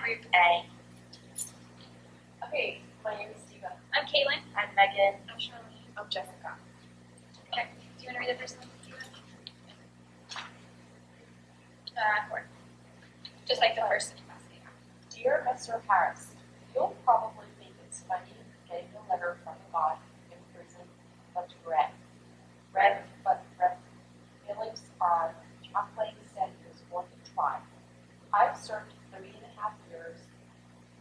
Group A. Okay, my name is Steva. I'm Caitlin. I'm Megan. I'm Charlene. I'm Jessica. Okay. Do you want to read the first one? 4. Just like the first capacity. Dear Mr. Harris, you'll probably think it's funny getting a letter from a guy in prison, but red feelings are chocolate sanders worth a try. I've served 3.5 years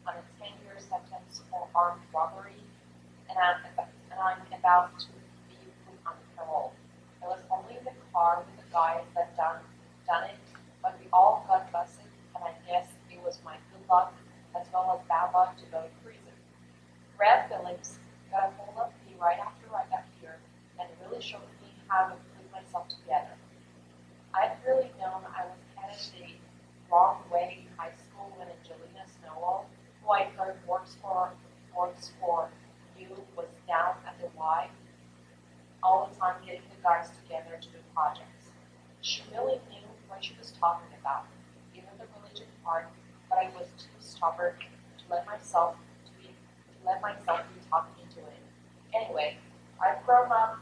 on a 10-year sentence for armed robbery, and I'm about to be put on parole. I was only in the car with the guys that done it, but we all got busted, and I guess it was my good luck as well as bad luck to go to prison. Brad Phillips got a hold of me right after I got here and really showed me how to put myself together. I'd really known I was headed the wrong way in high school when Angelina Snowball, who I heard works for you, was down at the Y, all the time getting the guys together to do projects. She really knew what she was talking about, even the religion part, but I was too stubborn to let myself be talked into it. Anyway, I've grown up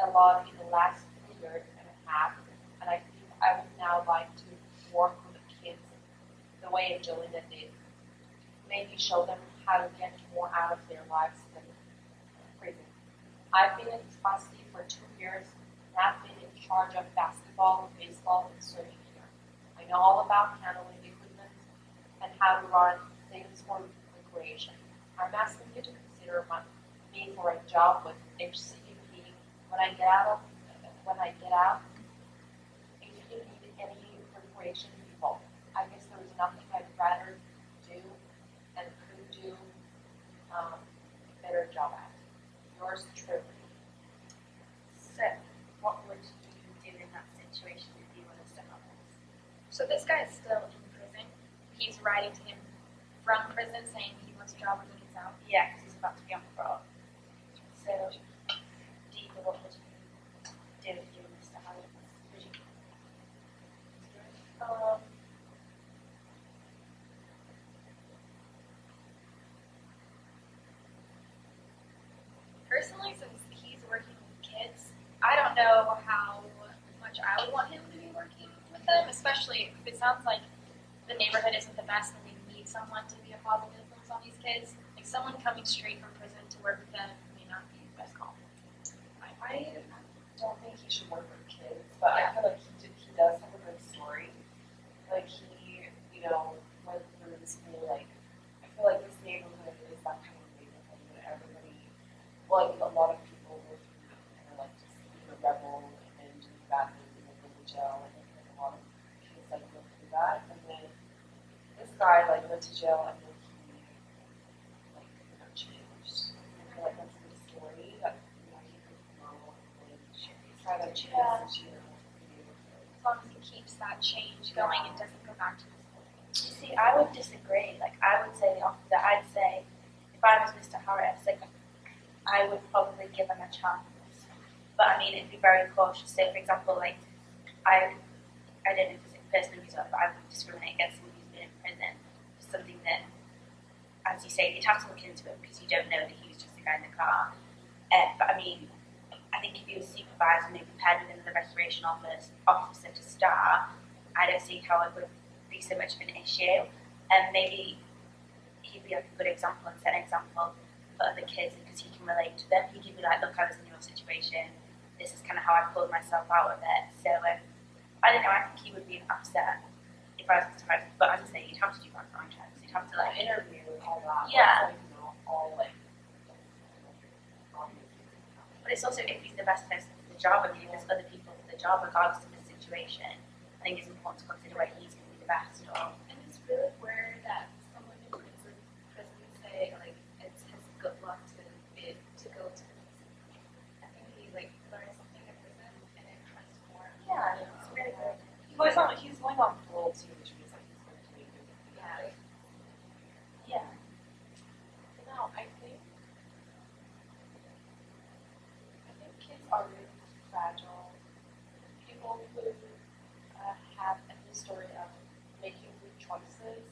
a lot in the last 3.5 years, and I think I would now like to work with the kids the way Angelina did. Maybe show them how to get more out of their lives than prison. I've been in capacity for 2 years, and I've been in charge of basketball, baseball, and swimming here. I know all about handling equipment and how to run things for recreation. I'm asking you to consider me for a job with HCUP when I get out. If you need any recreation people, I guess there is nothing I'd rather do and could do a better job at. Yours truly. So, what would you do in that situation if you were Mr. Harris? So this guy is still in prison. He's writing to him from prison saying he wants a job when he gets out. Yeah, because he's about to be on parole. So, Diva, what would you do if you were Mr. Harris? Would you? Personally, since he's working with kids, I don't know how much I would want him to be working with them, especially if it sounds like the neighborhood isn't the best and they need someone to be a positive influence on these kids. Like someone coming straight from prison to work with them may not be the best call. I don't think he should work with kids, but I feel like he does have a good story. Like he, went through the school. Like I feel like this neighborhood is that kind of neighborhood that everybody, well, like a lot of people go through and are like just rebel and then do bad things and then go to jail. And I think a lot of kids like go through that. And then this guy like went to jail and then he changed. I feel like that's his story. That he could grow and try to change As long as he keeps that change going and doesn't go back to his old ways. You see, I would disagree. Like, I would say the opposite. I'd say, if I was Mr. Harris, like, I would probably give him a chance. But I mean, it'd be very cautious. So, for example, like, I don't know if it's a personal reason, but I would discriminate against someone who's been in prison for something that, as you say, you'd have to look into it because you don't know that he was just a guy in the car. But I mean, I think if he was supervised and maybe paired with another restoration officer to start, I don't see how it would be so much of an issue. And maybe he'd be like a good example and set an example for other kids because he can relate to them. He could be like, look, I was in your situation. This is kind of how I pulled myself out of it. So I don't know. I think he would be an upset if I was Mr. Harris. But as I say, you'd have to do background checks. You'd have to like interview and all that. Yeah. All like. But it's also if he's the best person for the job. I mean, if there's other people for the job, regardless of the situation, I think it's important to consider whether he's going to be the best or. And it's really weird that someone in prison say like it's his good luck to go to prison. I think he like learned something in prison and it transformed. Yeah, it's really good. He's going on parole too, which means like he's going to make good. Yeah. I think kids are really fragile. People who have a history of making good choices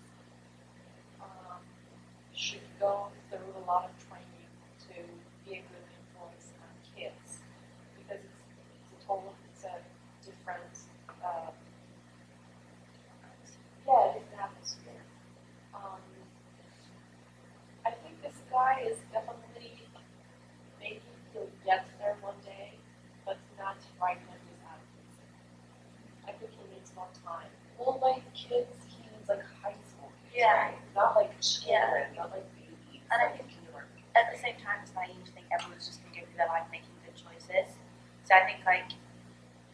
like kids, he means like high school kids, Yeah. right? Not like children, not like babies. And I like think kindergarten. at the same time, it's naive to think everyone's just going to go through their life making good choices. So I think like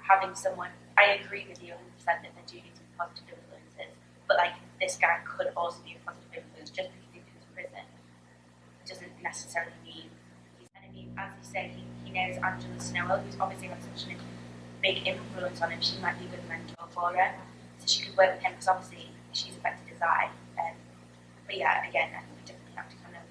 having someone, I agree with you 100% that there do need to be positive influences, but like this guy could also be a positive influence just because he goes to prison. It doesn't necessarily mean he's. And I mean, as you say, he knows Angela Snowell, who's obviously had such a big influence on him. She might be a good mentor for her, so she could work with him because obviously she's affected his eye. But yeah, again, I think we definitely have to kind of.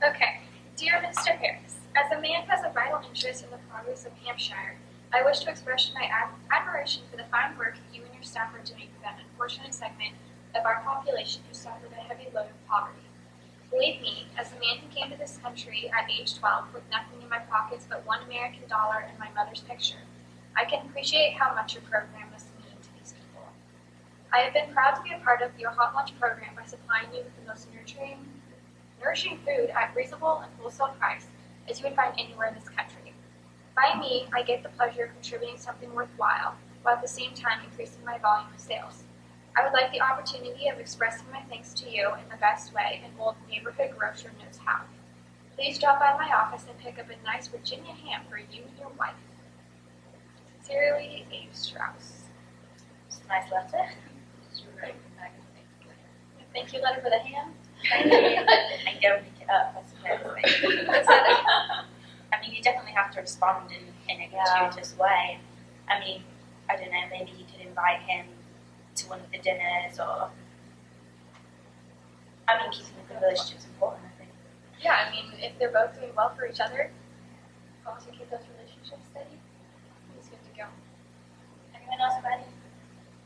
Okay. Dear Mr. Harris, as a man who has a vital interest in the progress of Hampshire, I wish to express my admiration for the fine work you and your staff are doing for that unfortunate segment of our population who suffer the heavy load of poverty. Believe me, as a man who came to this country at age 12 with nothing in my pockets but $1 American and my mother's picture, I can appreciate how much your program must mean to these people. I have been proud to be a part of your hot lunch program by supplying you with the most nourishing food at reasonable and wholesale price as you would find anywhere in this country. By me, I get the pleasure of contributing something worthwhile, while at the same time increasing my volume of sales. I would like the opportunity of expressing my thanks to you in the best way an old neighborhood grocer knows how. Please drop by my office and pick up a nice Virginia ham for you and your wife. Sincerely, Abe Strauss. It's a nice letter. Thank you letter for the ham. And go pick it up, I suppose. I mean, you definitely have to respond in a gratuitous way. I mean, I don't know, maybe you could invite him to one of the dinners, or I mean, keeping a good relationship is important, I think. Yeah, I mean, if they're both doing well for each other, as long as you keep those relationships steady, it's good to go. Anyone else ready? I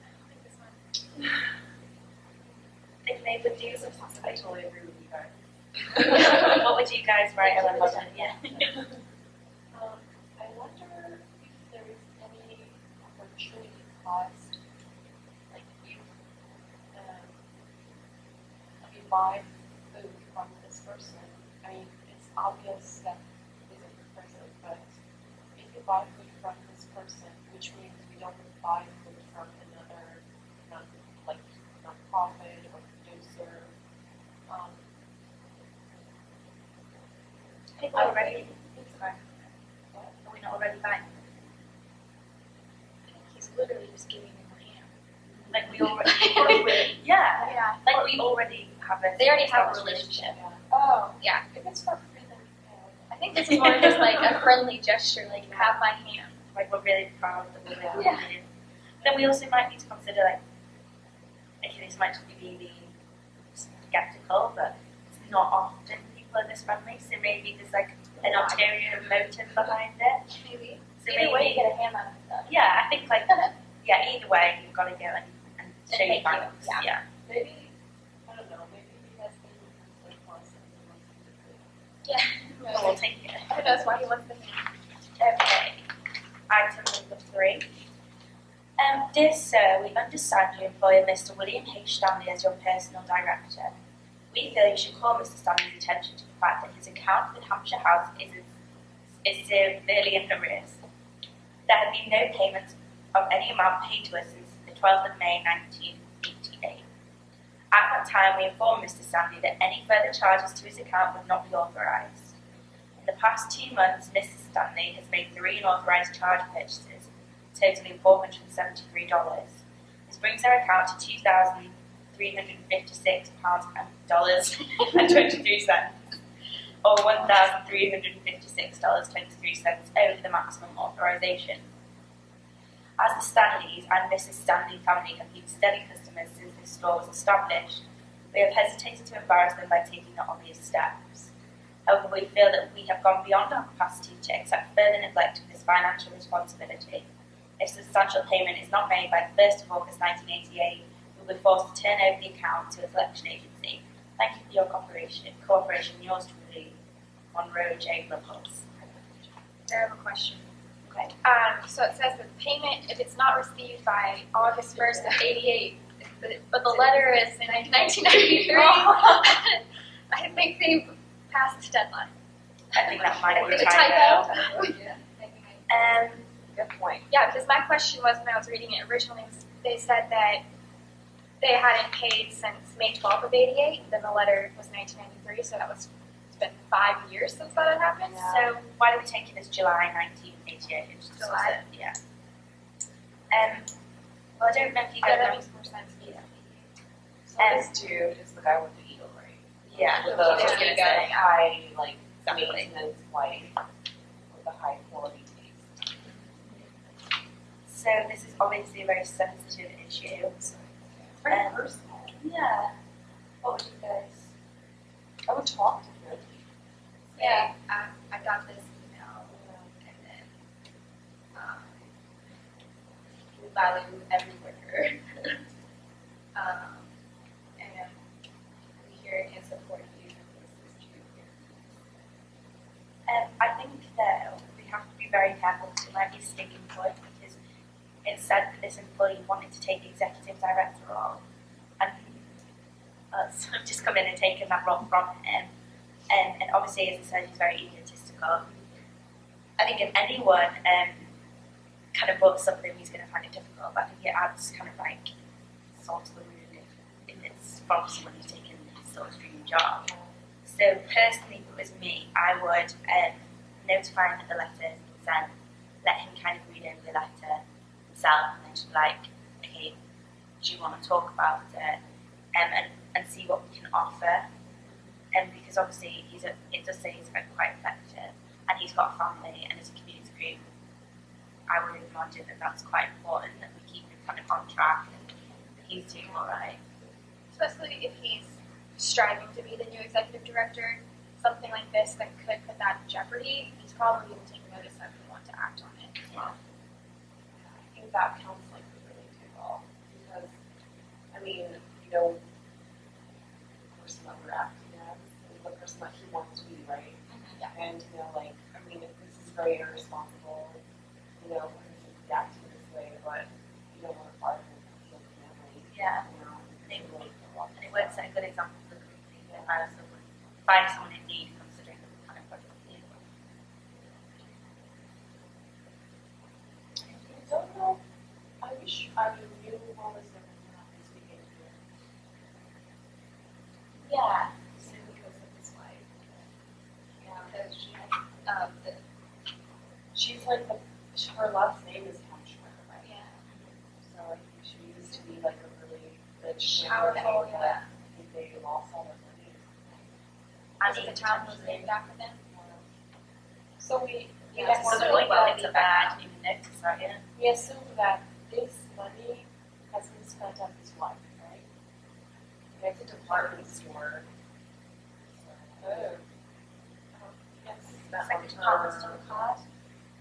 don't think this one. Think they would do some I totally agree with you guys. What would you guys write on the bottom? Yeah. I wonder if there is any opportunity cost, like if you buy food from this person. I mean, it's obvious that he's a good person, but if you buy food from this person, which means we don't buy food from another non-profit or producer. People are already. Sorry. Are we not already buying? He's literally just giving him a ham. Like we already. Yeah. Yeah. Like we already have a. They already have a relationship. Oh, Yeah. if it's for free, then I think this is more just like a friendly gesture, like have my ham. Like we're really proud that we're living Yeah. with. Then we also might need to consider like, okay, this might just be me being skeptical, but it's not often people are this friendly, so maybe there's like an ulterior motive behind it. Maybe. So Either way, you maybe, get a ham out of it though. yeah, I think like, yeah, either way, you've got to go and show thank your you, thanks. yeah. Yeah. maybe, I don't know, maybe he has been like once and he wants to do it. Yeah. So we'll take it. Who knows why he wants the ham? Okay. Item number 3. Dear Sir, we understand you employ Mr. William H. Stanley as your personal director. We feel you should call Mr. Stanley's attention to the fact that his account with Hampshire House is severely in arrears. There have been no payments of any amount paid to us since the 12th of May 1988. At that time, we informed Mr. Stanley that any further charges to his account would not be authorised. In the past 2 months, Mrs. Stanley has made 3 unauthorised charge purchases, totaling $473. This brings our account to $2,356 and 23 cents, or $1,356.23 over the maximum authorisation. As the Stanleys and Mrs. Stanley family have been steady customers since this store was established, we have hesitated to embarrass them by taking the obvious steps. However, we feel that we have gone beyond our capacity to accept further neglect of this financial responsibility. If substantial payment is not made by the 1st of August 1988, we will be forced to turn over the account to a collection agency. Thank you for your cooperation. Yours truly, Monroe J. Rupples. I have a question. Okay. So it says that the payment, if it's not received by August 1st of 88, but the letter is in 1993, I think they've passed the deadline. I think that might be It's a a typo. typo. Good point. Yeah, because my question was when I was reading it originally, they said that they hadn't paid since May 12th of '88. Then the letter was 1993, so it's been 5 years since that had happened. Yeah. So why do we take it as July 1988? It's just July. Yeah. Well, I don't know if you Yeah, guys that know. makes more sense. Yeah. So this dude is the guy with the ego, right? Yeah. With I was the gonna ego. say. high, like, Exactly. maintenance wife with the high quality taste. So this is obviously a very sensitive issue. It's very Um, personal. Yeah. What would you guys? I would talk to him. Yeah. I got this email, and then we value every worker. And we hear and support you. This is true. I think though we have to be very careful to let be sticking point because it said that this employee wanted to take the executive director role, and us have just come in and taken that role from him. And obviously, as I said, he's very egotistical. I think if anyone kind of brought something, he's going to find it difficult. But I think it adds kind of like salt to the wound if it's from someone who's taken his sort of dream job. So personally, if it was me, I would notify him that the letter is sent, let him kind of read over the letter himself, and then just be like, okay, do you want to talk about it, and see what we can offer. And because obviously it does say he's quite effective, and he's got a family, and as a community group, I would imagine that that's quite important that we keep him kind of on track and that he's doing all right. Especially if he's striving to be the new executive director, something like this that could put that in jeopardy, he's probably going to take notice of and want to act on it as well. I think that counseling would really do well because, I mean, you know, the person that we're acting as is the person that he wants to be, right? Yeah. And, you know, like, I mean, this is very irresponsible, you know, for him to be acting this way, but you don't want to fire him from the family. Yeah. You know, They- it's really a lot. And it works set a good example for the company to find someone in need considering the kind of project they do. I don't know. I wish I knew what was going to happen speaking to him. Yeah. So because of his wife. Yeah. Because she has the She's like her last name is Hampshire, right? yeah. So I think she used to be like a really rich Powerful, family, yeah. I think they lost all their money. I think the town was named after them. So we Yeah, assume so like, well, that it's a bad even notice, right? Yeah. we assume that this money has been spent on his wife, right? And it's a department store. Oh. Yes, It's like a department store card.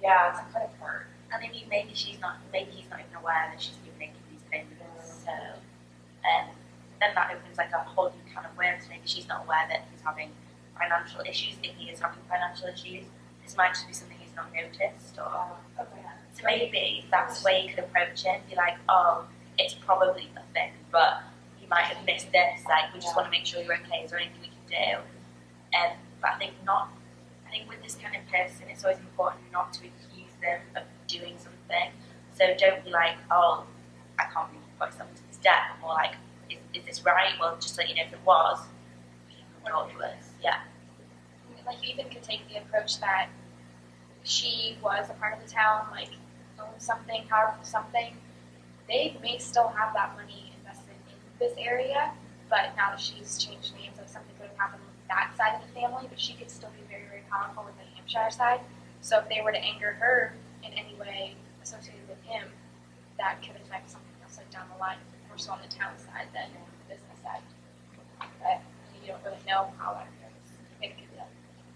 Yeah, it's a credit card. And maybe he's not even aware that she's been making these payments. So then that opens like a whole new can of worms. Maybe she's not aware that he's having financial issues, if he is having financial issues. This might just be something he's not noticed, or Okay. so maybe that's the way you could approach it. Be like, oh, it's probably nothing, but you might have missed this. Like, we just want to make sure you're okay. Is there anything we can do? But I think not. I think with this kind of person, it's always important not to accuse them of doing something. So don't be like, oh, I can't believe you put someone to this debt. More like, is this right? Well, just so you know, if it was, you can talk to us. Yeah. Like you even could take the approach that she was a part of the town, like owned something, powerful something. They may still have that money invested in this area, but now that she's changed names, like something could have happened with that side of the family, but she could still be very, very powerful with the Hampshire side. So if they were to anger her in any way associated with him, that could affect something else like down the line, more so on the town side than the business side. But you don't really know how that goes. It could be done.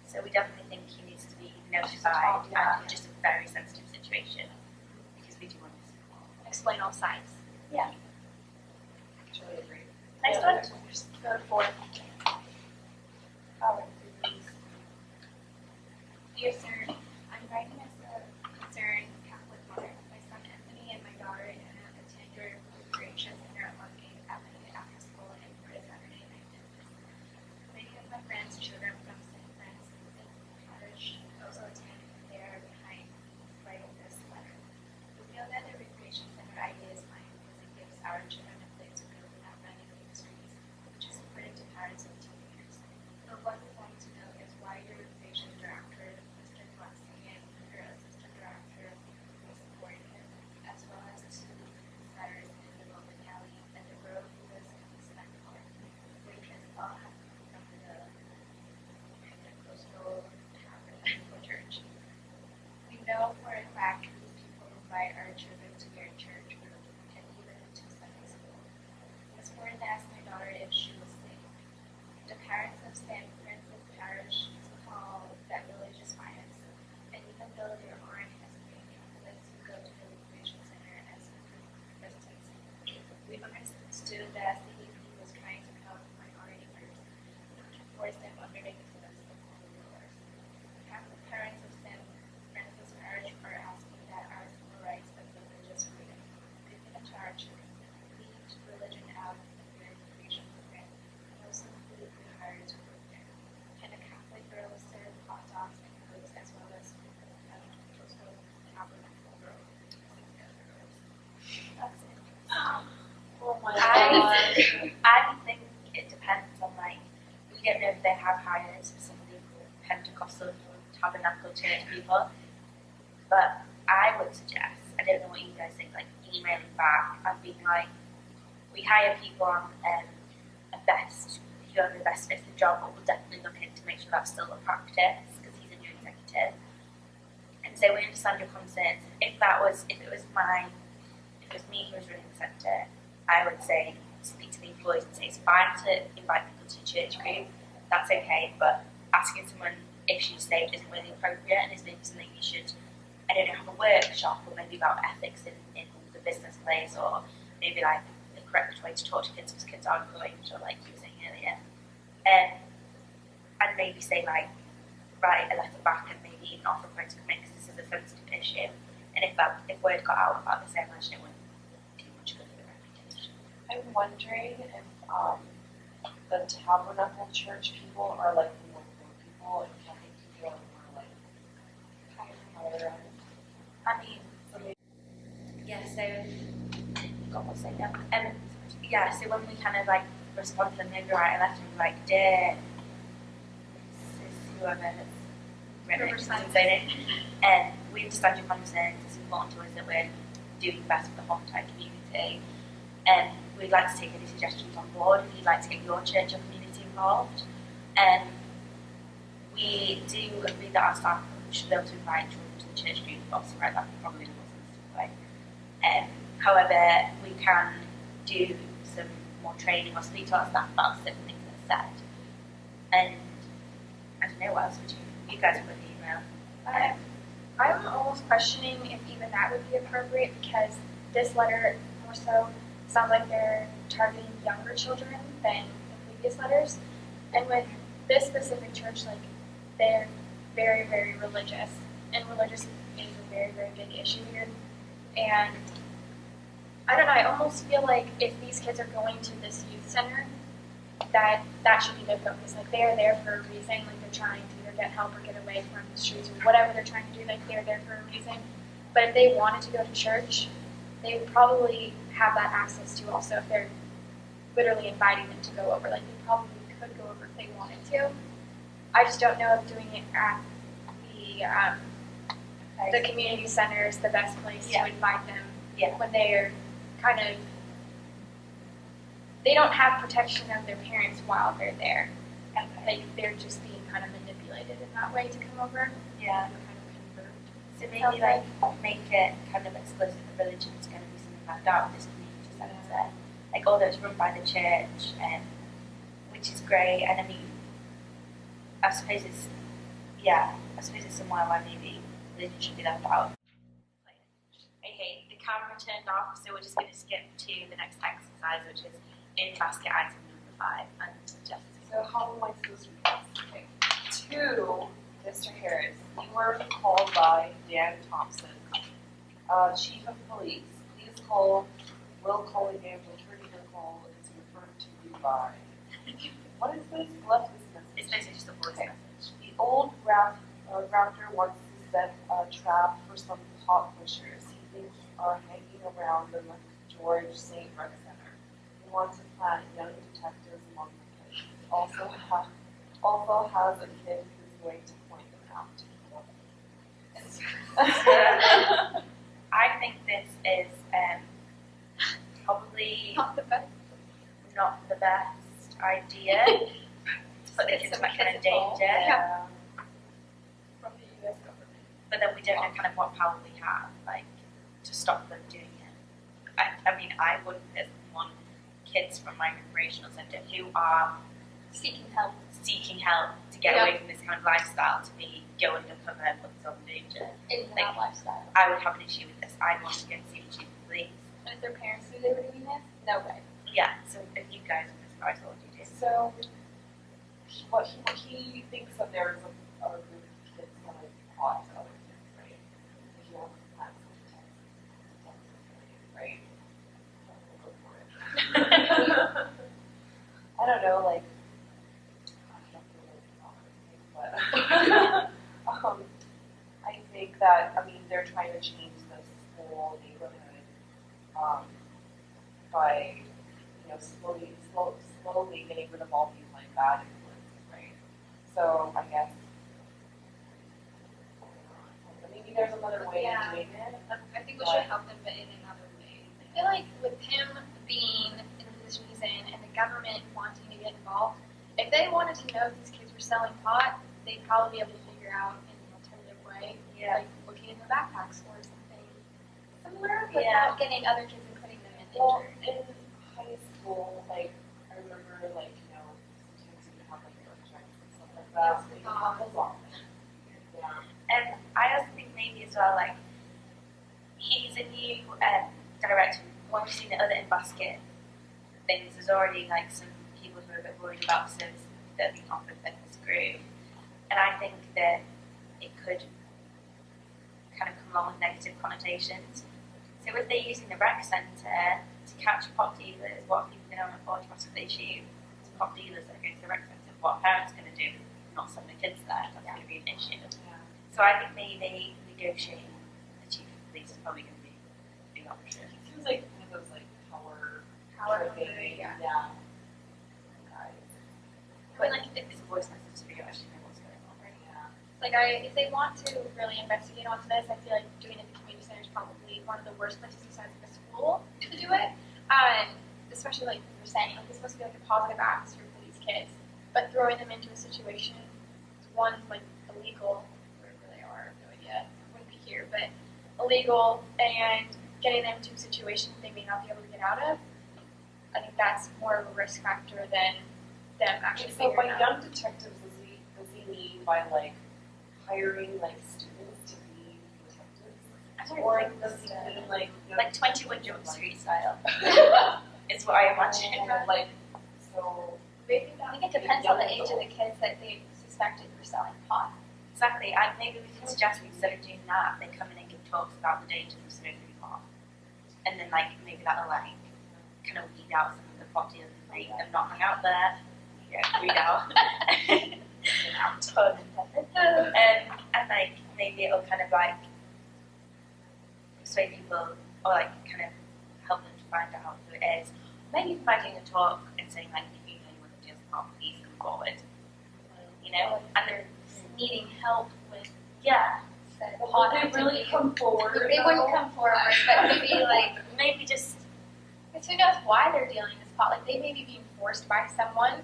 So we definitely think he needs to be notified, Yeah. and just a very sensitive situation because we do want this. Explain all sides. Totally agree. Next Yeah. one. Go for it. Dear sir, I'm writing as a concerned Catholic mother. My son Anthony and my daughter Anna attend your recreation center at Margate Avenue after school and for a Saturday night business. Many of my friends' children from St. Francis know for a fact these people invite our children to their church group and even to Sunday school. Ms. Warren asked my daughter if she was safe. The parents of St. Francis Parish call that religious bias, and even though there aren't as many Catholics who go to the recreation center as Protestants, we understood that CDP was trying to help minority groups, not to force them under the influence of rulers. Catholic parents of St. Francis Parish are asking that our civil rights of religious freedom be given to our children, leave religion out of the recreation program, and also include rehire to work there. Can a Catholic girl serve hot dogs and cokes as well as Coastal Tabernacle girl? 6 other girls. That's it. Oh my I think it depends on like, we don't know if they have hired specifically for Pentecostal tabernacle church people, but I would suggest, I don't know what you guys think, like emailing back and being like, we hire people on a best, whoever the best fits the job, but we'll definitely look into make sure that's still a practice because he's a new executive. And so we understand your concerns. If it was me who was running the centre, I would say speak to the employees and say it's fine to invite people to a church group, that's okay, but asking someone if she's saved isn't really appropriate and is maybe something you should, I don't know, have a workshop or maybe about ethics in the business place, or maybe like the correct way to talk to kids because kids aren't going to, like you were saying earlier. And maybe say like, write a letter back and maybe even offer for it to come in because this is a sensitive issue. And if word got out about this, I imagine it wouldn't do much good for the reputation. I'm wondering if the Tabernacle Church people are like more poor people and Catholic people are more like higher end. I mean, yeah, so, God, what's it now? Yeah, so when we kind of like respond to them, maybe write a letter and be like, dear, whoever has written it, doesn't say it, and we understand your concerns, it's important to us that we're doing best for the whole entire community, and we'd like to take any suggestions on board if you'd like to get your church or community involved. We do agree that our staff should be able to invite children to the church group, obviously write that probably in a more sensitive way. However, we can do some more training or speak to our staff about certain things that are said. And I don't know, what else would you guys put in the email? I'm almost questioning if even that would be appropriate because this letter more so sounds like they're targeting younger children than the previous letters. And with this specific church, like they're very, very religious, and religious is a very, very big issue here. And I don't know, I almost feel like if these kids are going to this youth center, that should be their focus. Like they are there for a reason, like they're trying to either get help or get away from the streets or whatever they're trying to do, like they're there for a reason. But if they wanted to go to church, they would probably have that access to also if they're literally inviting them to go over. Like they probably could go over if they wanted to. I just don't know if doing it at the community center is the best place to invite them when they're kind of, they don't have protection of their parents while they're there. Like they're just being kind of manipulated in that way to come over. Yeah. So maybe like make it kind of explicit that religion is going to be something left out of this community centre. Like although it's run by the church, which is great, and I mean, I suppose it's somewhere where maybe religion should be left out. Okay, the camera turned off, so we're just going to skip to the next exercise, which is in basket item number 5. And Jessica. So how am I supposed to read this? Okay. To Mr. Harris, you were called by Dan Thompson, Chief of Police. Please call, will call again, returning your call is referred to you by. What is this? Left this message. It's basically just a voice message. The old raptor wants to set a trap for some pot pushers he thinks are hanging around the George St. Rex Center. He wants to plant young detectives among the kids. Also has a kid who's going to point them out. I think this is probably Not the best. not the best idea to put the kids in that kind of danger. Yeah. From the U.S. government. But then we we don't know kind of what power we have, like, to stop them doing it. I mean, I wouldn't personally want kids from my recreational centre who are Seeking help. To get away from this kind of lifestyle to be go undercover, put themselves in danger. In that lifestyle. I would have an issue with this. I'd want to go and see the chief of police. And if their parents knew they were doing this, no way. Yeah, so if you guys are this advice, what would you do? So, what he thinks that there's a group of kids that are caught to other kids, right? And he wants to plan some right? We'll go for it. I don't know, like, I don't feel like I think that, I mean, they're trying to change this whole neighborhood by, slowly getting rid of all these like bad influences, right? So I guess maybe there's another way of doing it. I think we should help them, but in another way. I feel like with him being in a position he's in and the government wanting to get involved, if they wanted to know if these kids were selling pot, they'd probably be able to figure out in an alternative way, like looking in their backpacks or something similar, without getting other kids and putting them in danger. In high school, like, I remember, like, sometimes you have, like, projects and stuff like that, so you have those on. Yeah. And I also think maybe as well, like, he's a new director. When we've seen the other in-basket things, there's already, like, some people who are a bit worried about the services that are being offered by this group. And I think that it could kind of come along with negative connotations. So if they're using the rec centre to catch pot dealers, what are people going to report to us if they shoot pot dealers that are going to the rec centre? What are parents going to do? Not send their kids there, that's going to be an issue. Yeah. So I think maybe negotiating the chief of police is probably going to be a big option. It seems like one of those, like, power Hungry, yeah. Guys. But like, if it's a voice message to be actually know what's going on, right? Yeah. Like, if they want to really investigate onto this, I feel like doing it at the community center is probably one of the worst places besides the school to do it. Especially like you were saying, like it's supposed to be like a positive atmosphere for these kids, but throwing them into a situation, one like illegal, wherever they are, I have no idea, wouldn't be here, but illegal, and getting them to a situation they may not be able to get out of. I think that's more of a risk factor than them actually So by figuring out. young detectives, does he mean by like hiring like students to be detectives? Or does he mean like 21 Jump Street style is what I imagine. like so I think it depends on the age of the kids that they suspected were selling pot. Exactly, and maybe we can suggest instead of doing that, they come in and give talks about the dangers of smoking pot. And then like maybe that'll like kind of weed out some of the pot dealers and make them not hang out there. Yeah, weed out. And like maybe it'll kind of like persuade people or like kind of help them to find out who it is. Maybe finding a talk and saying like if you know anyone who deals pot, please come forward. You know? And they're Needing help with said Will pot they really activity. come forward? They wouldn't come forward, but maybe like, maybe just because who knows why they're dealing this pot? Like they may be being forced by someone.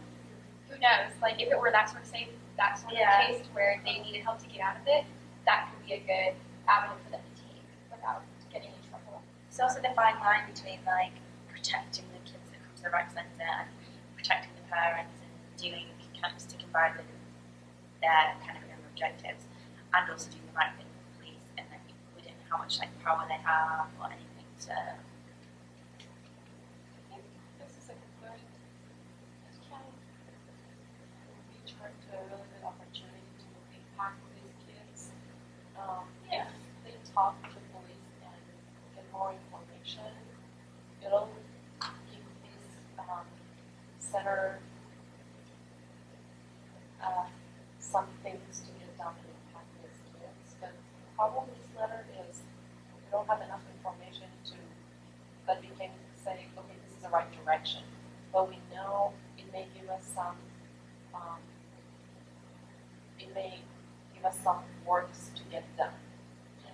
Who knows? Like if it were that sort of case where they needed help to get out of it, that could be a good avenue for them to take without getting in trouble. it's also the fine line between like protecting the kids that come to the rec centre and protecting the parents and doing kind of sticking by with their kind of own objectives and also doing the right thing with the police and like we don't know how much like power they have or anything to This is a good we try to really good opportunity to impact these kids. If they talk to the police and get more information, it'll give this center some things to get done to impact these kids. But the problem with this letter is we don't have enough information that we can say, okay, this is the right direction. But we know it may give us some works to get done.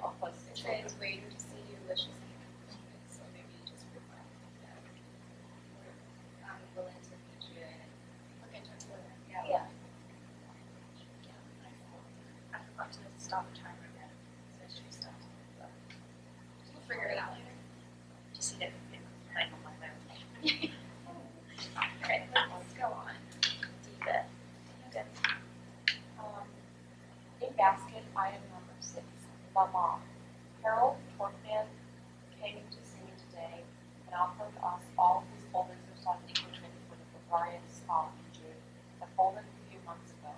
Help us to It's waiting to see you wish to see. So maybe you just reflect that I'm willing to meet you and Look into it further. yeah. I forgot to start the timer again. So it's 6. Mama, Harold Torkman came to see me today and offered us all his old exercise equipment for the Bavarian spa in June that folded a few months ago.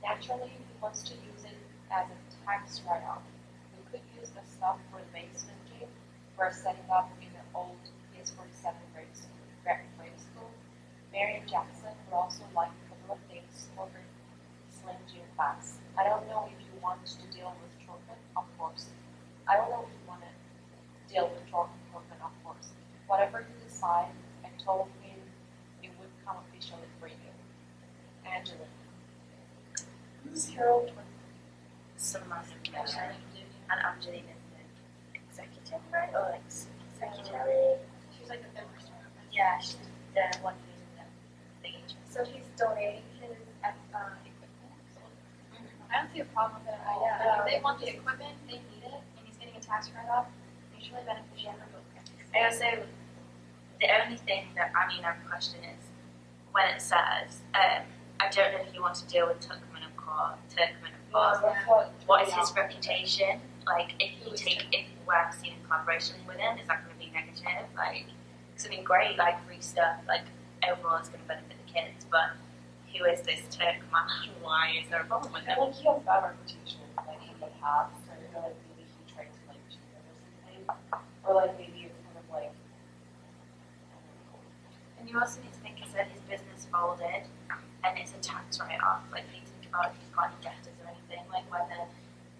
Naturally, he wants to use it as a tax write-off. We could use the stuff for the basement gym we're setting up in the old PS47 grade school. Mary Jackson would also like a couple of days for her slim gym class. I don't know if you want to deal with Torkman, of course. I don't know if you want to deal with Torkman, of course. Whatever you decide, I told him it would come officially for you. Angela. Who's Harold Torkman? Someone and Angelina is the executive, right? Or like secretary. She's like the third person. Yeah, she's the one who's in the agent. So he's donating his equipment. I don't see a problem with it at all. Yeah. Like, if they want the equipment, they need it, and he's getting a tax write-off, mutually beneficial. I also, the only thing that I question is when it says, I don't know if you want to deal with Turkmen of course. What is his reputation? Like, if we're seen in collaboration with him, is that going to be negative? Like, something great, like free stuff, like overall it's going to benefit the kids, but who is this Turkman? Why is there a problem with I him? feel like he has bad reputation, like in the past, so I feel like maybe he tried to like cheat or something, or like maybe it's kind of like, I don't know. And you also need to think is that his business folded and it's a tax write-off. Like, you need to think about if he's got any debtors or anything, like whether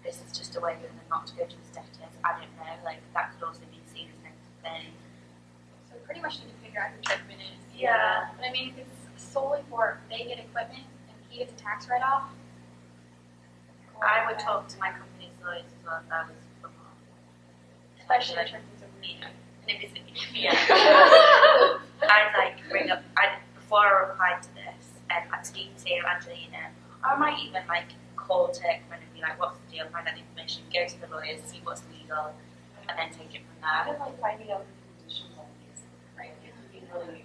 this is just a way for him not to go to his debtors. I don't know, like that could also be seen as a negative thing. So pretty much need to figure out who Turkman is. Yeah. But I mean, if it's solely for they get equipment and he gets a tax write-off, I would talk to my company's lawyers as well if I was from home. especially in terms of Yeah. And if it's I'd like bring up, before I replied to this, I'd speak to Angelina, or I might even like call Turkman and be like, what's the deal, find out the information, go to the lawyers, see what's legal, and then take it from there. Even like finding out the conditions on these, right? It could be really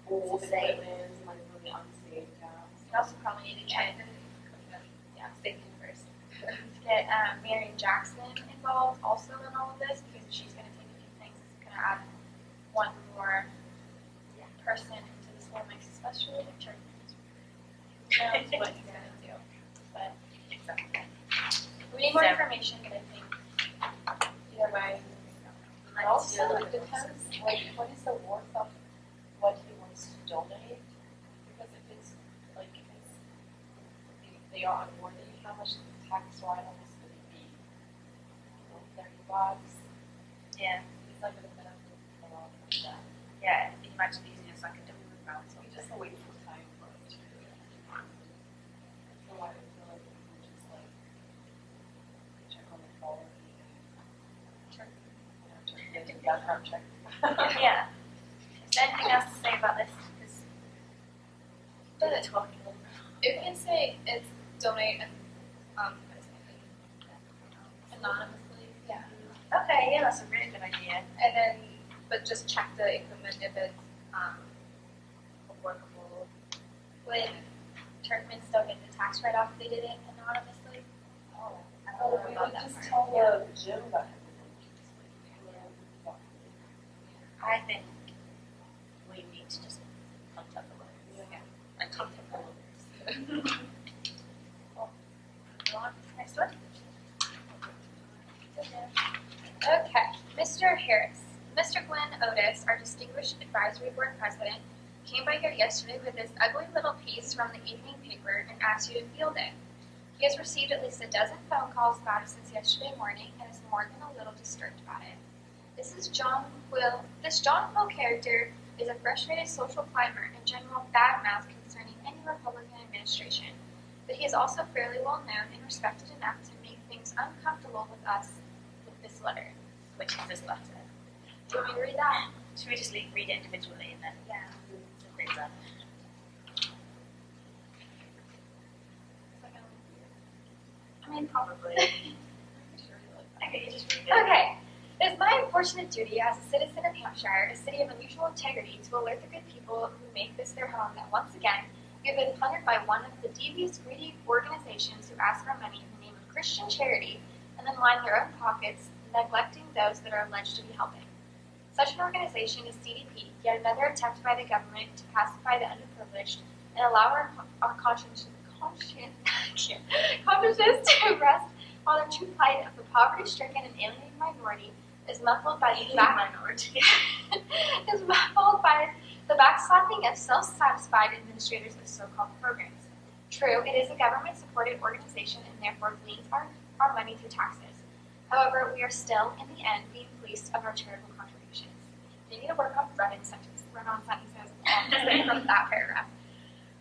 old Safe. equipment, like really unsafe, yeah. you also probably need to check. Yeah, safety first. Get Mary Jackson involved also in all of this because she's going to take a few things. It's going to add one more person into this whole mix, especially if Turkman knows what he's going to do. But Exactly. we need more So- information, but I think either way, It also depends, like, what is the worth of what he wants to donate? Because if it's, like, if they are unworthy, how much tax write-off is going to be? $30? Yeah. He's not going to benefit a lot from that. Yeah, you might just be using it as like a double account. So we just wait for time for it to I feel like we can just, like, check on the quality and check the background check. Yeah. Is there anything else to say about this? Because But we're talking a little bit. You can say it's donate anonymously. Yeah. Okay, yeah, that's a really good idea. And then, but just check the equipment if it's workable. would Turkman still get the tax write-off if they did it anonymously? Oh, I don't know we about would that just part. tell the gym that. I think we need to just contact the lawyers. Yeah. And contact the lawyers. Next one. Okay, Mr. Harris. Mr. Glenn Otis, our distinguished advisory board president, came by here yesterday with this ugly little piece from the evening paper and asked you to field it. He has received at least a dozen phone calls about it since yesterday morning and is more than a little disturbed about it. This John Quill character is a frustrated social climber and general bad mouth concerning any Republican administration, but he is also fairly well known and respected enough to make things uncomfortable with us with this letter. Which is this letter. Do you want me to read that? Should we just read it individually and then? Yeah. Read that. I mean, probably. Okay, you just read it. Okay. It is my unfortunate duty as a citizen of Hampshire, a city of unusual integrity, to alert the good people who make this their home that once again we have been plundered by one of the devious, greedy organizations who ask our money in the name of Christian charity and then line their own pockets, neglecting those that are alleged to be helping. Such an organization is CDP, yet another attempt by the government to pacify the underprivileged and allow our consciences to rest while the true plight of the poverty-stricken and alienated minority is muffled by the backslapping of self-satisfied administrators of so-called programs. True, it is a government-supported organization and therefore gleans our money through taxes. However, we are still, in the end, being fleeced of our charitable contributions. They need to work on run-on sentences from that paragraph.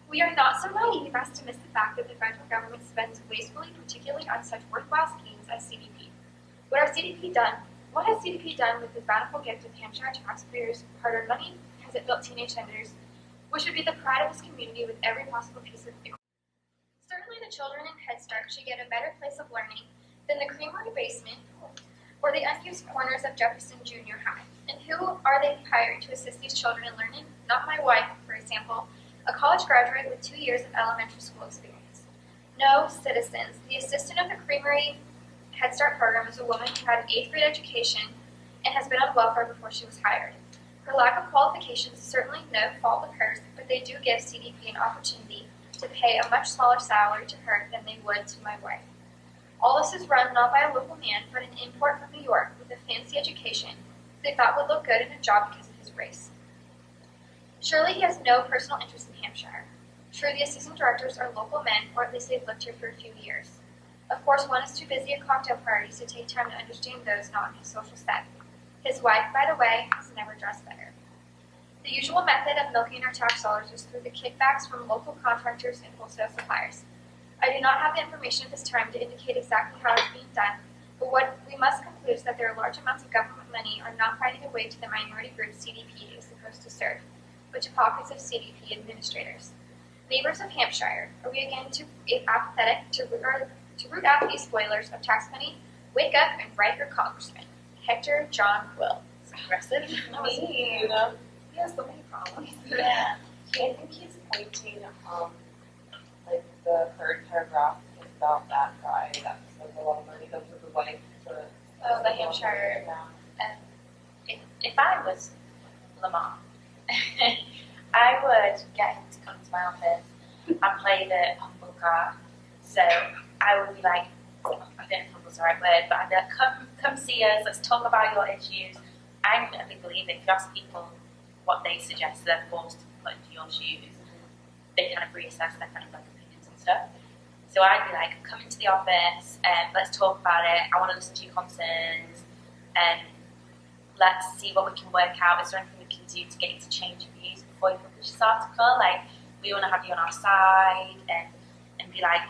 We are not so naive as to miss the fact that the federal government spends wastefully, particularly on such worthwhile schemes as CDP. What has CDP done with the bountiful gift of Hampshire taxpayers' hard-earned money? Has it built teenage centers, which would be the pride of this community with every possible piece of equipment? Certainly the children in Head Start should get a better place of learning than the creamery basement or the unused corners of Jefferson Junior High. And who are they hired to assist these children in learning? Not my wife, for example, a college graduate with 2 years of elementary school experience. No, citizens, the assistant of the Creamery Head Start program is a woman who had an 8th grade education and has been on welfare before she was hired. Her lack of qualifications is certainly no fault of hers, but they do give CDP an opportunity to pay a much smaller salary to her than they would to my wife. All this is run not by a local man, but an import from New York with a fancy education who they thought would look good in a job because of his race. Surely he has no personal interest in Hampshire. True, the assistant directors are local men, or at least they've lived here for a few years. Of course, one is too busy at cocktail parties to take time to understand those not in his social set. His wife, by the way, has never dressed better. The usual method of milking our tax dollars is through the kickbacks from local contractors and wholesale suppliers. I do not have the information at this time to indicate exactly how it's being done, but what we must conclude is that there are large amounts of government money are not finding a way to the minority group CDP is supposed to serve, but to pockets of CDP administrators. Neighbors of Hampshire, are we again too apathetic to root out these spoilers of tax money? Wake up and write your congressman. Hector John Will. It's aggressive. Me, you know, he has so many problems. Yeah. I think he's pointing, like the third paragraph is about that guy that spends a lot of money, goes with the wife to. Oh, the Hampshire. Yeah. If I was Lamar, I would get him to come to my office and play the humble card. So I would be like, I don't know if humble's the right word, but I'd be like, come see us, let's talk about your issues. I'm a big believer, if you ask people what they suggest, they're forced to put into your shoes, they kind of reassess their kind of like opinions and stuff. So I'd be like, come into the office, let's talk about it, I want to listen to your concerns, let's see what we can work out. Is there anything we can do to get you to change your views before you publish this article? Like, we want to have you on our side and be like,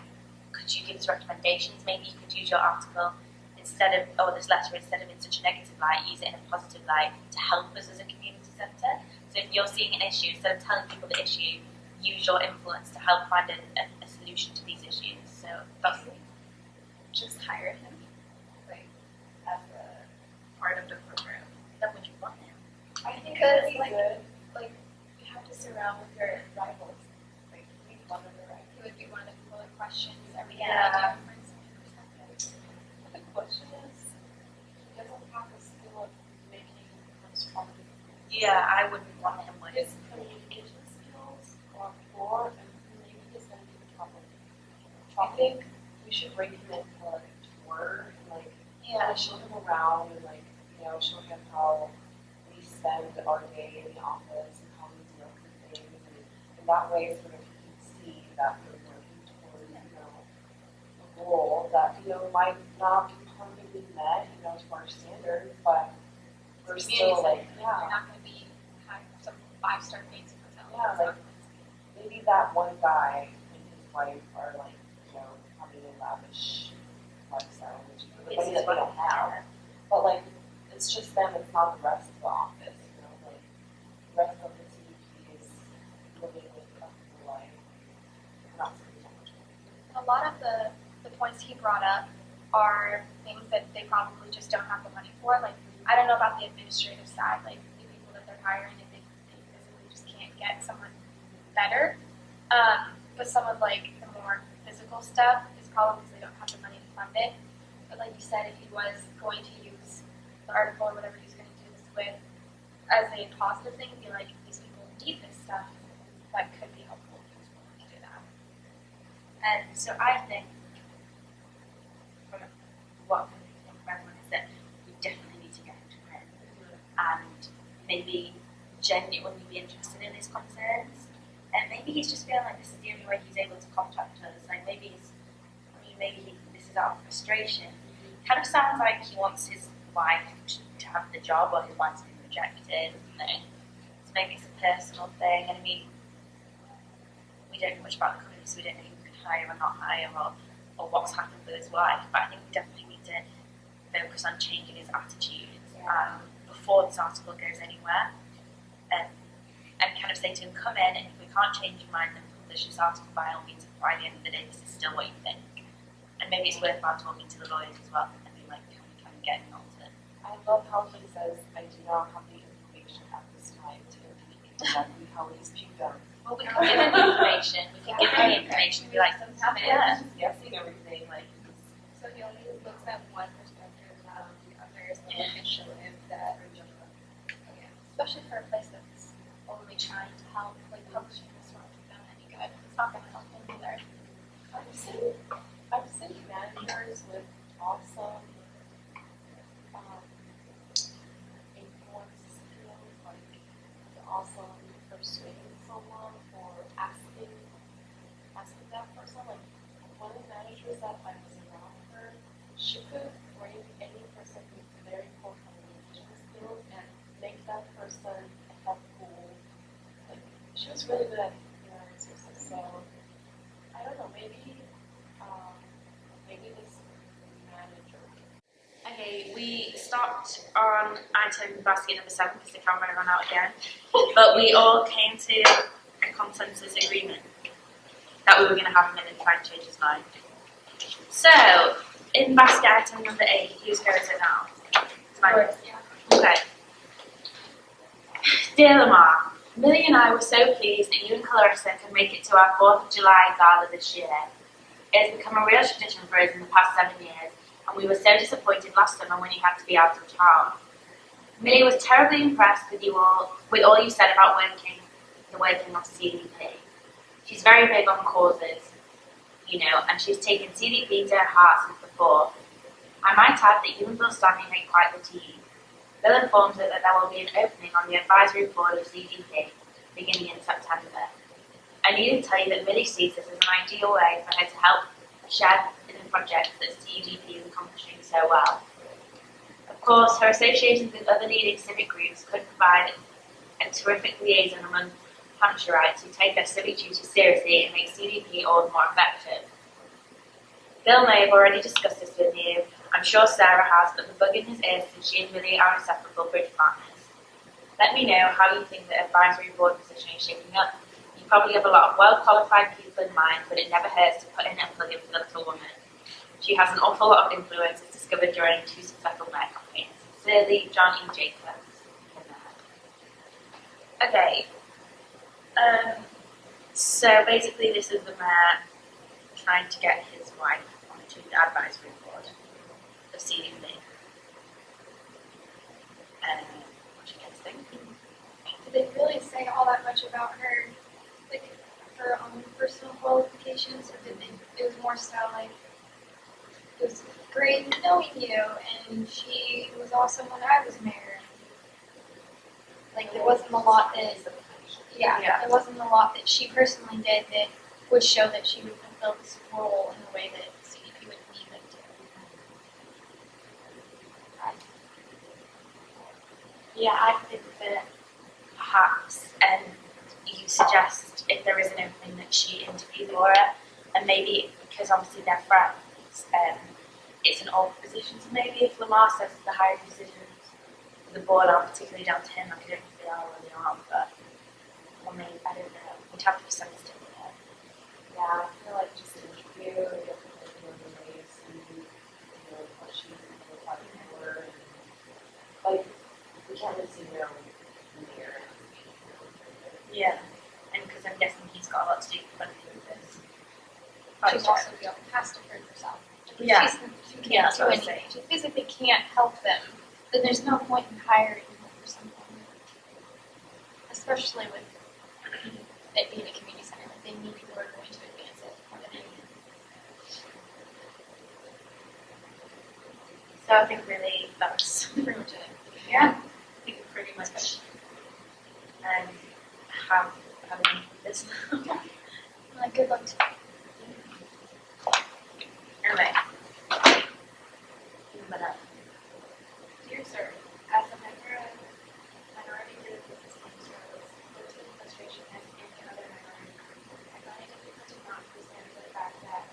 could you give us recommendations? Maybe you could use your article this letter, instead of in such a negative light, use it in a positive light to help us as a community centre. So if you're seeing an issue, instead of telling people the issue, use your influence to help find a solution to these issues. So that's Just hire him, like, as a part of the program. that would you want him. I think Because, it's like you have to surround with your rivals. Like, he's one of the rivals. He would be one of the people that questions every Yeah. from different perspectives. The question is, he doesn't have the skill of making constructive. Yeah, I wouldn't want him with. His communication skills are poor, and maybe he's going to be the trouble. I think we should bring him in for a tour and like kind of show him around and like show him how we spend our day in the office and how we deal with things, and that way sort of he can see that we're working towards a goal that might not be perfectly met to our standards, but we're still like You're not going to be having some 5-star fancy hotel. Yeah, like maybe that one guy and his wife are like, having a lavish lifestyle, which is money that they don't have. But like, it's just them, it's not the rest of the office, like the rest of the CDP is living with a comfortable life, not spending so much money. A lot of the points he brought up are things that they probably just don't have the money for. Like, I don't know about the administrative side, like the people that they're hiring, if they physically just can't get someone better. But some of like the more physical stuff is probably because they don't have the money to fund it. But like you said, if he was going to use the article or whatever he's going to do this with as a positive thing, be like, these people need this stuff, that could be helpful if he was willing to do that. And so I think, from what I think from everyone, is that we definitely need to get him to win, and maybe genuinely be interested in his concerns. And maybe he's just feeling like this is the only way he's able to contact us. Like maybe this is out of frustration. Kind of sounds like he wants his wife to have the job, or his wife's been rejected. So maybe it's a personal thing. And I mean, we don't know much about the company, so we don't know who we could hire or not hire, or what's happened with his wife. But I think we definitely need to focus on changing his attitude before this article goes anywhere. And kind of say to him, come in, and if we can't change your mind, then publish this article by all means. By the end of the day, this is still what you think. And maybe it's worthwhile talking to the lawyers as well, and be like, can we kind of get an alter? I love how he says, I do not have the information at this time to indicate exactly how it is being done. Well, we can give him the information. We can give him the information. Be like, Yeah, guessing everything, like, So he only looks at one perspective, not the others, and can show him that. Okay. Especially for a place that's only trying to help, like publishing this won't do them any good. It's not going to help them either. I've seen managers with awesome influence skills, like awesome persuading someone or asking that person. Like one of the managers that I was around her, she could bring any person with very poor communication skills and make that person helpful. Like she was really good at human resources. So I don't know, maybe this manager. okay, we stopped on item basket number 7 because the camera ran out again. But we all came to a consensus agreement that we were going to have him in and try and change his mind. So, in basket item number 8, whose go is it now? It's mine. Okay. Dear Lamar, Millie and I were so pleased that you and Clarissa could make it to our 4th of July gala this year. It has become a real tradition for us in the past 7 years, and we were so disappointed last summer when you had to be out of town. Millie was terribly impressed with all you said about the working of CDP. She's very big on causes, and she's taken CDP to her heart since before. I might add that you and Bill Stanley make quite the team. Bill informs her that there will be an opening on the advisory board of CDP beginning in September. I need to tell you that Millie sees this as an ideal way for her to help share in the projects that CDP is accomplishing so well. Of course, her associations with other leading civic groups could provide a terrific liaison among Hampshireites who take their civic duties seriously and make CDP all the more effective. Bill may have already discussed this with you. I'm sure Sarah has, but the bug in his ear since she and Millie are inseparable bridge partners. Let me know how you think the advisory board position is shaping up. You probably have a lot of well-qualified people in mind, but it never hurts to put in a plug-in for the little woman. She has an awful lot of influence, as discovered during 2 successful mayor campaigns. Sincerely, John E. Jacobs. Okay. So basically this is the mayor trying to get his wife onto the advisory board of CDP. What do you guys think? Did they really say all that much about her, like her own personal qualifications, or did they? It was more so like it was great knowing you, and she was awesome when I was mayor. Like there wasn't a lot that, there wasn't a lot that she personally did that would show that she would fulfill this role in the way that CDP would need them to. Yeah, I think that perhaps you suggest if there is an opening that she interview for it, and maybe because obviously they're friends, it's an awkward position. So maybe if Lamar says the hiring decisions for the board aren't particularly down to him, like I don't think they are or they aren't, but or maybe I don't know. We'd have to be sensitive with it. Yeah, I feel like just an interview, you have to like the way see, what she's talking for, and like we can't really see her in the air. Yeah, and because I'm guessing he's got a lot to do with funding with this. She's also has to prove herself. Yeah. She Yeah, can't that's do what I was anything. She physically can't help them. Then there's no point in hiring her for something. Especially with it being a community center, like they need people who are going to advance it more than anything. So I think really that's Pretty much it. yeah. I think pretty much have this. Like good luck to Anyway. But Dear sir, as a member of minority group with the same struggles, hopes and frustration as any other minority group, I find it difficult to not understand the fact that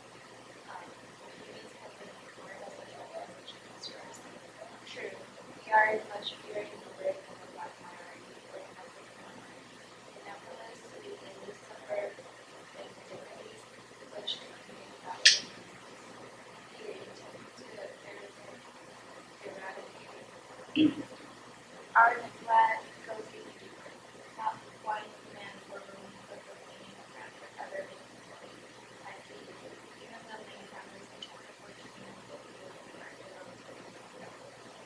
the humans have been ignored as a whole, which is true. We are as much feared and alert than the black minority or the ethnic minority. Nevertheless, we may suffer indignity, which community values period to eradicate. Our neglect goes even deeper. Not one man or woman but the meaning of other I see, even though many families and unfortunately will feel like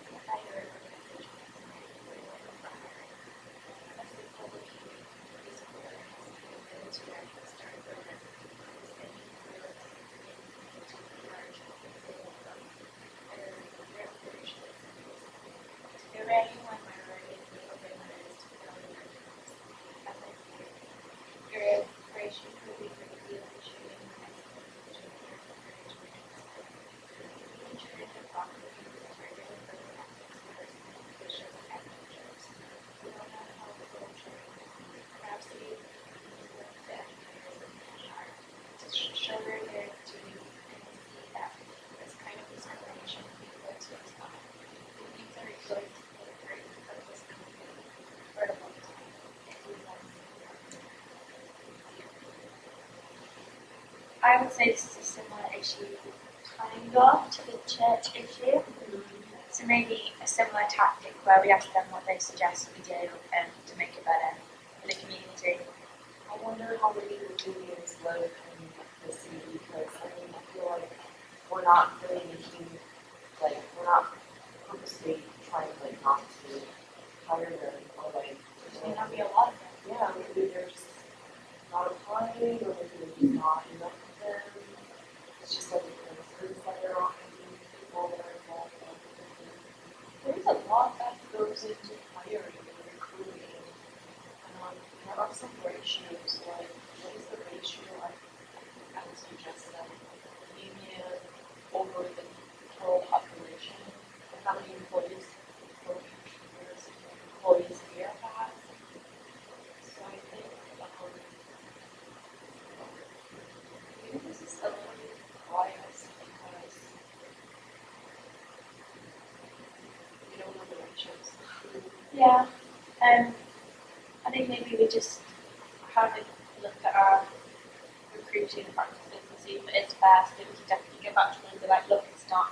the higher organization a simple looking preschool that has been to actually start program is making clear that to large to anyone minority and open minds to know your difference. As I see it, your inspiration could be greatly appreciated in high school teaching your encouragement. Teacher and faculty targeted for the ethics course bishops and teachers. We know how to help culture. Perhaps we with the educators of HR to show their duty and see that this kind of discrimination can be put to a stop. The youth are equipped with a great purpose company for a long time. We want to see I would say this is a similar issue kind of to the church issue. So maybe a similar tactic where we ask them what they suggest we do to make it better for the community. I wonder how many Virginians live in the city because I feel like we're not really making, we're not purposely trying not to hire them or There's may not be a lot of them. yeah, maybe they're just not applying or maybe there's just not enough of them. It's just like the groups that they're on and people that are involved in everything. There's a lot that goes into hiring and recruiting. There are some ratios, like what is the ratio I would suggest that union over the total population and how many employees here have. So I think maybe this is a little bit biased because we don't know the ratios. Yeah. I think maybe we just have a look at our recruiting practices and see if it is fair, so we can definitely go back to them and be like, look, it's not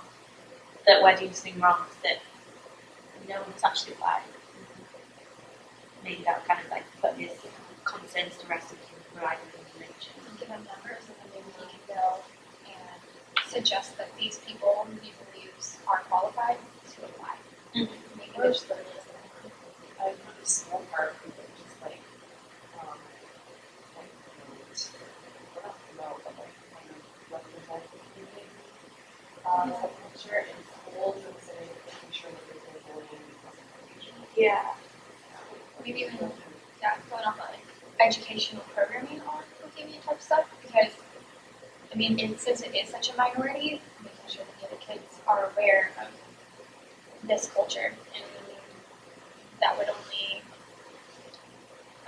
that we're doing something wrong, it's that no one's actually applied. Maybe that would kind of put his concerns to rest and he can provide the information. Give them numbers and then maybe he can go and suggest that these people who he believes are qualified to apply. Mm-hmm. Maybe there's the list. I know the small part of it, just I don't know, but kind of represent the community. As a culture in schools and saying, making sure that there's no bullying and discrimination. Yeah. Maybe even going off educational programming on leukemia type stuff because since it is such a minority, making sure that the other kids are aware of this culture and that would only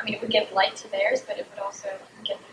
it would give light to theirs, but it would also give them